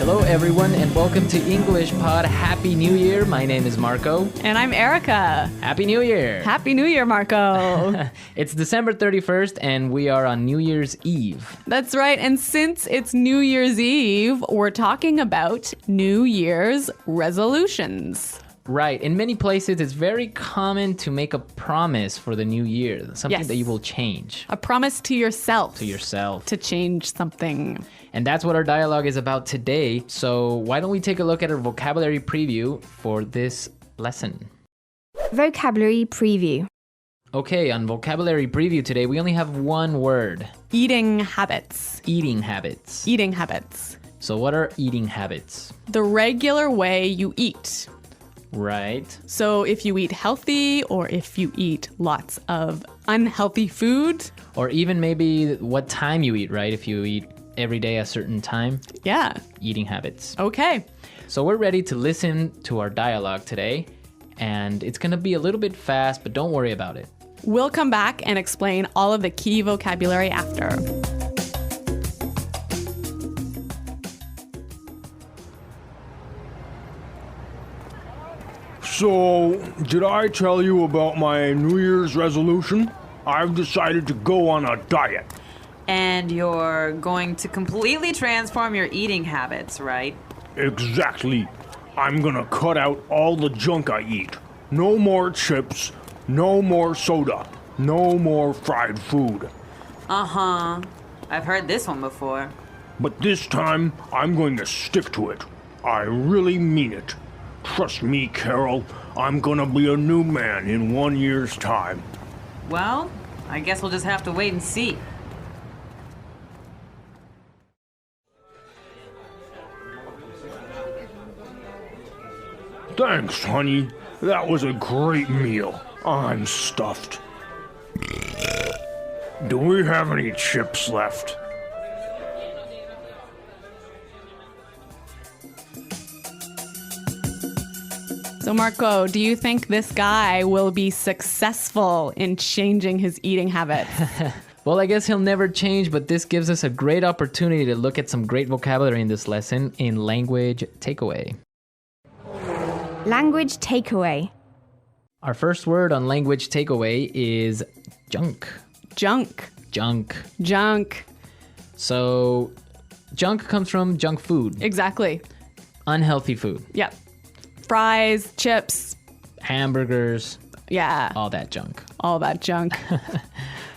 Hello everyone and welcome to English Pod. Happy New Year. My name is Marco. And I'm Erica. Happy New Year. Happy New Year, Marco. It's December 31st and we are on New Year's Eve. That's right. And since it's New Year's Eve, we're talking about New Year's resolutions. Right. In many places, it's very common to make a promise for the new year, something Yes. that you will change. A promise to yourself. To yourself. To change something. And that's what our dialogue is about today. So why don't we take a look at our vocabulary preview for this lesson? Vocabulary preview. Okay, on vocabulary preview today, we only have one word. Eating habits. Eating habits. Eating habits. So what are eating habits? The regular way you eat. Right. So if you eat healthy or if you eat lots of unhealthy food. Or even maybe what time you eat, right? If you eat every day a certain time. Yeah. Eating habits. Okay. So we're ready to listen to our dialogue today. And it's going to be a little bit fast, but don't worry about it. We'll come back and explain all of the key vocabulary after. So, did I tell you about my New Year's resolution? I've decided to go on a diet. And you're going to completely transform your eating habits, right? Exactly. I'm gonna cut out all the junk I eat. No more chips, no more soda, no more fried food. Uh-huh. I've heard this one before. But this time, I'm going to stick to it. I really mean it. Trust me, Carol, I'm gonna be a new man in 1 year's time. Well, I guess we'll just have to wait and see. Thanks, honey. That was a great meal. I'm stuffed. Do we have any chips left? So Marco, do you think this guy will be successful in changing his eating habits? Well, I guess he'll never change, but this gives us a great opportunity to look at some great vocabulary in this lesson in language takeaway. Language takeaway. Our first word on language takeaway is junk. Junk. Junk. Junk. So, junk comes from junk food. Exactly. Unhealthy food. Yep. Fries, chips. Hamburgers. Yeah. All that junk. All that junk.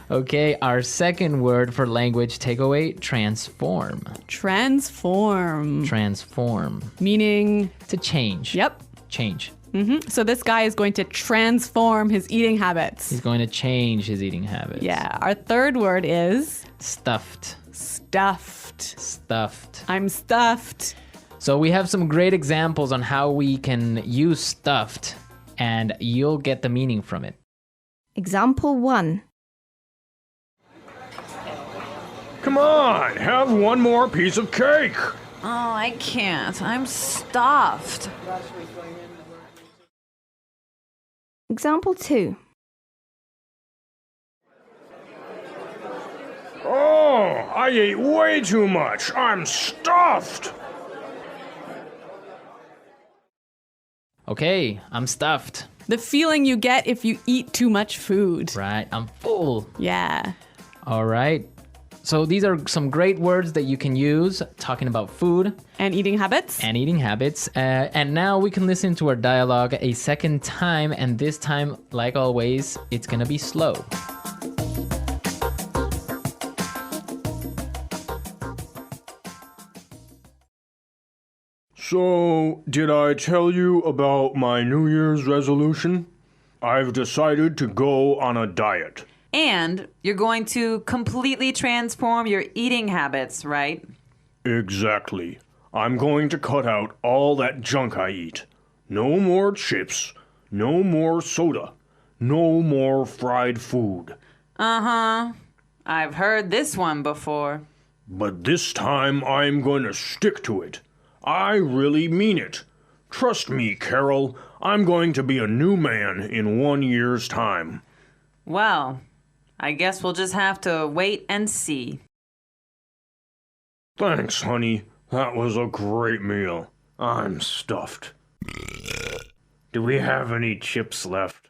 Okay, our second word for language takeaway, transform. Transform. Transform. Meaning, To change. yep. Change. So this guy is going to transform his eating habits. He's going to change his eating habits. Yeah. Our third word is Stuffed. stuffed. Stuffed. I'm stuffed. So we have some great examples on how we can use stuffed, and you'll get the meaning from it. Example 1. Come on, have one more piece of cake. Oh, I can't. I'm stuffed. Example 2. Oh, I ate way too much. I'm stuffed. Okay, I'm stuffed. The feeling you get if you eat too much food. Right, I'm full. Yeah. All right. So these are some great words that you can use talking about food And eating habits. and eating habits. And now we can listen to our dialogue a second time. And this time, like always, it's going to be slow. So, did I tell you about my New Year's resolution? I've decided to go on a diet. And you're going to completely transform your eating habits, right? Exactly. I'm going to cut out all that junk I eat. No more chips, no more soda, no more fried food. Uh-huh. I've heard this one before. But this time I'm going to stick to it. I really mean it. Trust me, Carol, I'm going to be a new man in 1 year's time. Well, I guess we'll just have to wait and see. Thanks, honey. That was a great meal. I'm stuffed. Do we have any chips left?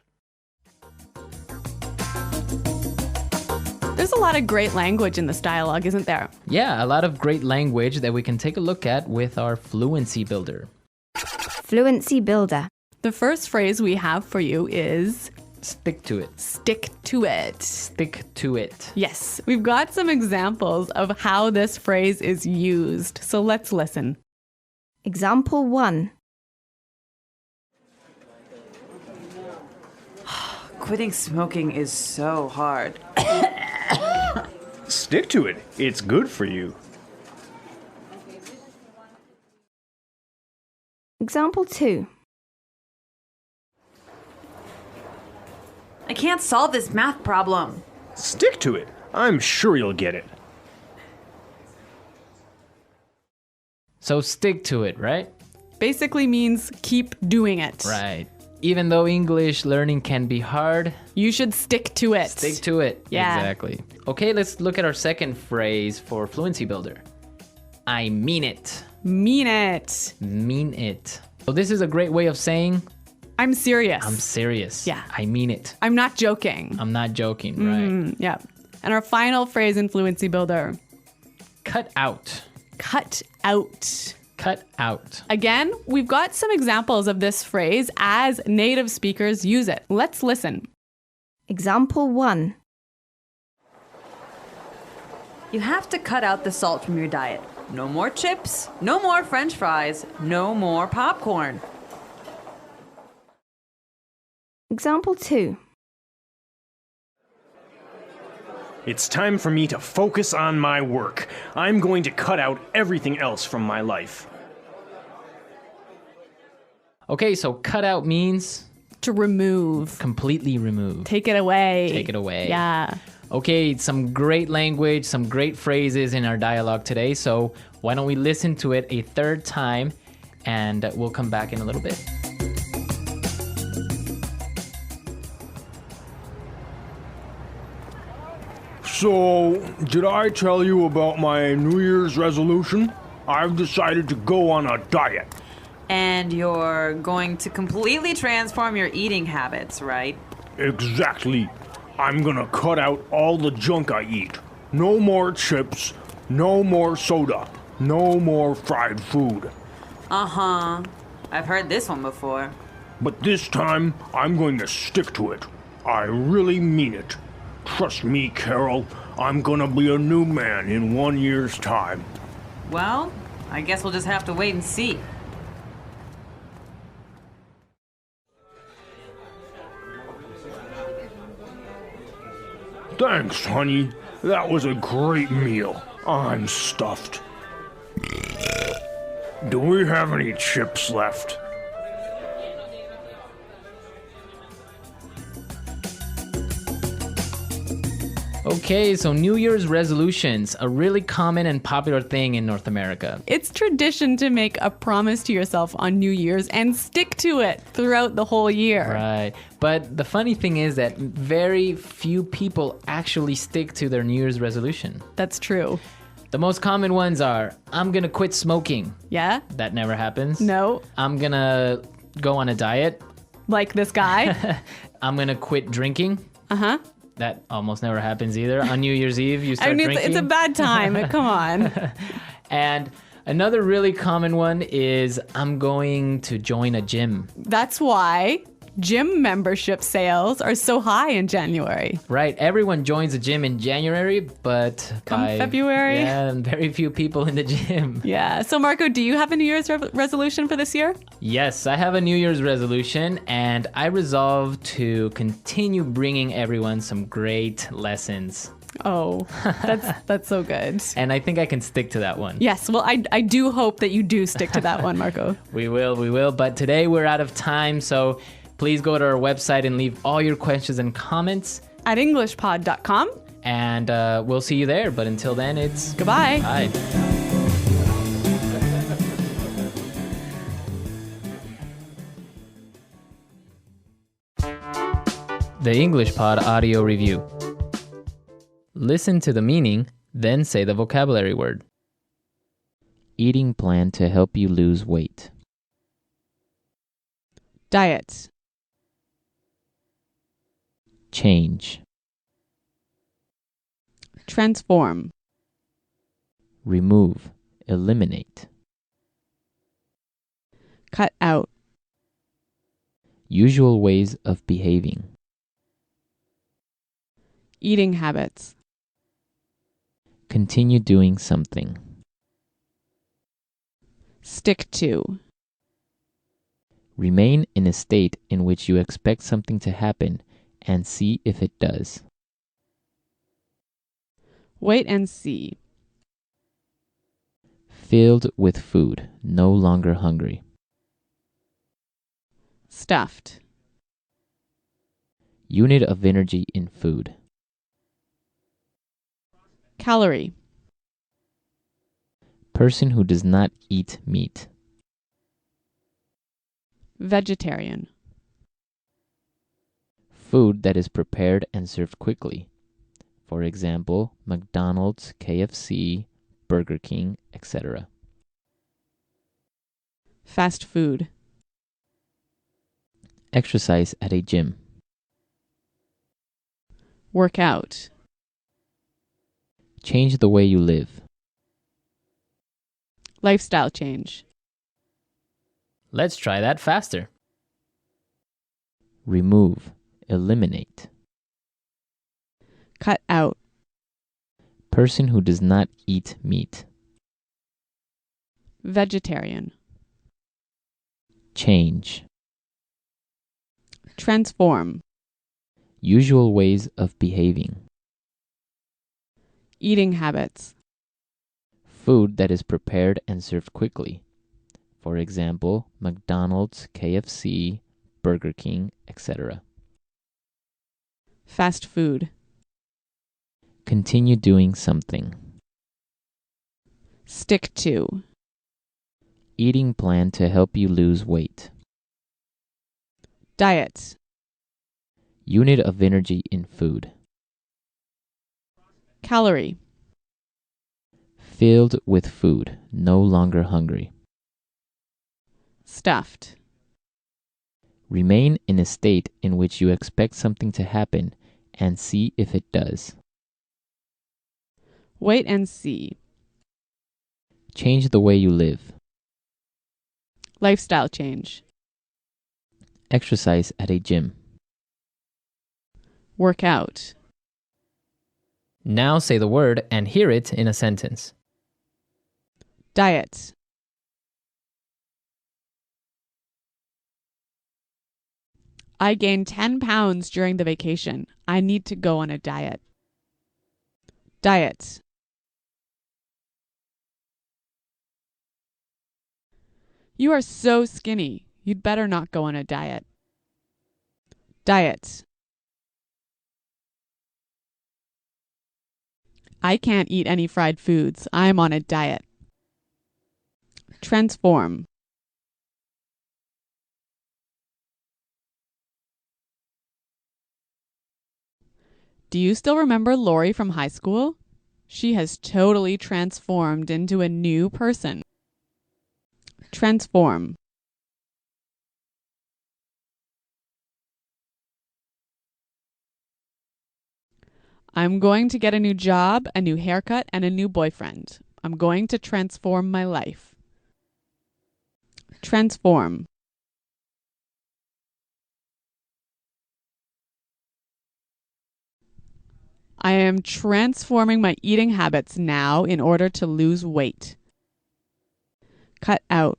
There's a lot of great language in this dialogue, isn't there? Yeah, a lot of great language that we can take a look at with our Fluency Builder. Fluency builder. The first phrase we have for you is Stick to it. stick to it. Stick to it. Yes, we've got some examples of how this phrase is used. So let's listen. Example 1. Quitting smoking is so hard. Stick to it. It's good for you. Example 2. I can't solve this math problem. Stick to it. I'm sure you'll get it. So stick to it, right? Basically means keep doing it. Right. Even though English learning can be hard, You should stick to it. stick to it. Yeah. Exactly. Okay, let's look at our second phrase for Fluency Builder. I mean it. Mean it. Mean it. So this is a great way of saying I'm serious. I'm serious. Yeah. I mean it. I'm not joking. I'm not joking, right? Yeah. And our final phrase in Fluency Builder, Cut out. cut out. Cut out. Again, we've got some examples of this phrase as native speakers use it. Let's listen. Example 1. You have to cut out the salt from your diet. No more chips, no more French fries, no more popcorn. Example 2. It's time for me to focus on my work. I'm going to cut out everything else from my life. Okay, so cut out means To remove. completely remove. Take it away. Take it away. Yeah. Okay, some great language, some great phrases in our dialogue today. So why don't we listen to it a third time and we'll come back in a little bit. So, did I tell you about my New Year's resolution? I've decided to go on a diet. And you're going to completely transform your eating habits, right? Exactly. I'm gonna cut out all the junk I eat. No more chips, no more soda, no more fried food. Uh-huh. I've heard this one before. But this time, I'm going to stick to it. I really mean it. Trust me, Carol, I'm gonna be a new man in 1 year's time. Well, I guess we'll just have to wait and see. Thanks, honey. That was a great meal. I'm stuffed. Do we have any chips left? Okay, so New Year's resolutions, a really common and popular thing in North America. It's tradition to make a promise to yourself on New Year's and stick to it throughout the whole year. Right. But the funny thing is that very few people actually stick to their New Year's resolution. That's true. The most common ones are, I'm gonna quit smoking. Yeah? That never happens. No? I'm gonna go on a diet. Like this guy? I'm gonna quit drinking. Uh-huh. That almost never happens either. On New Year's Eve, you start I mean, drinking. it's a bad time. Come on. And another really common one is, I'm going to join a gym. That's why gym membership sales are so high in January. Right, everyone joins the gym in January, but Come February? yeah, very few people in the gym. Yeah. So, Marco, do you have a New Year's resolution for this year? Yes, I have a New Year's resolution, and I resolved to continue bringing everyone some great lessons. Oh, that's so good. And I think I can stick to that one. Yes. Well, I do hope that you do stick to that one, Marco. We will. But today we're out of time, so please go to our website and leave all your questions and comments. At EnglishPod.com. And we'll see you there. But until then, it's Goodbye. bye. The English Pod Audio Review. Listen to the meaning, then say the vocabulary word. Eating plan to help you lose weight. Diet. Change. Transform. Remove. Eliminate. Cut out. Usual ways of behaving. Eating habits. Continue doing something. Stick to. Remain in a state in which you expect something to happen and see if it does. Wait and see. Filled with food, no longer hungry. Stuffed. Unit of energy in food. Calorie. Person who does not eat meat. Vegetarian. Food that is prepared and served quickly. For example, McDonald's, KFC, Burger King, etc. Fast food. Exercise at a gym. Work out. Change the way you live. Lifestyle change. Let's try that faster. Remove. Eliminate. Cut out. Person who does not eat meat. Vegetarian. Change. Transform. Usual ways of behaving. Eating habits. Food that is prepared and served quickly. For example, McDonald's, KFC, Burger King, etc. Fast food. Continue doing something. Stick to. Eating plan to help you lose weight. Diet. Unit of energy in food. Calorie. Filled with food, no longer hungry. Stuffed. Remain in a state in which you expect something to happen and see if it does. Wait and see. Change the way you live. Lifestyle change. Exercise at a gym. Work out. Now say the word and hear it in a sentence. Diet. I gained 10 pounds during the vacation. I need to go on a diet. Diet. You are so skinny. You'd better not go on a diet. Diet. I can't eat any fried foods. I'm on a diet. Transform. Do you still remember Lori from high school? She has totally transformed into a new person. Transform. I'm going to get a new job, a new haircut, and a new boyfriend. I'm going to transform my life. Transform. I am transforming my eating habits now in order to lose weight. Cut out.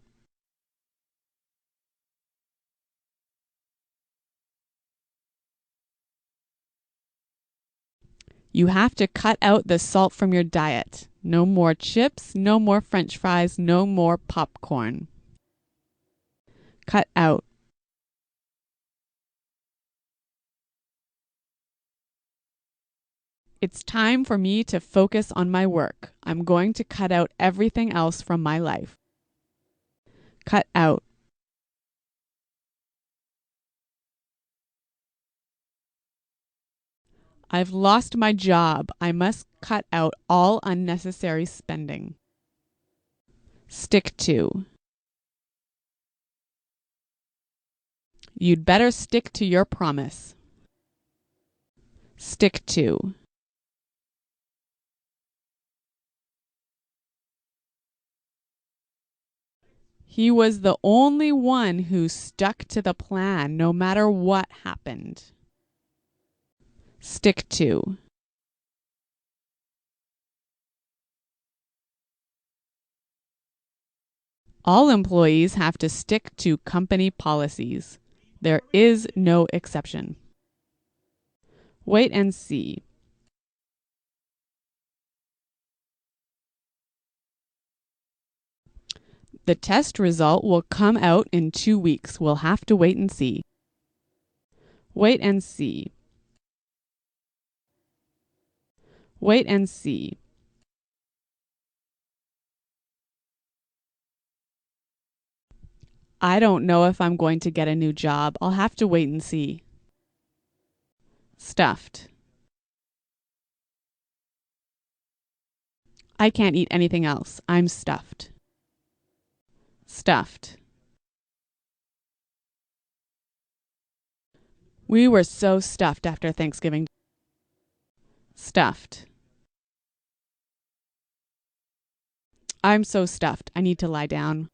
You have to cut out the salt from your diet. No more chips, no more French fries, no more popcorn. Cut out. It's time for me to focus on my work. I'm going to cut out everything else from my life. Cut out. I've lost my job. I must cut out all unnecessary spending. Stick to. You'd better stick to your promise. Stick to. He was the only one who stuck to the plan no matter what happened. Stick to. All employees have to stick to company policies. There is no exception. Wait and see. The test result will come out in 2 weeks. We'll have to wait and see. Wait and see. Wait and see. I don't know if I'm going to get a new job. I'll have to wait and see. Stuffed. I can't eat anything else. I'm stuffed. Stuffed. We were so stuffed after Thanksgiving. Stuffed. I'm so stuffed. I need to lie down.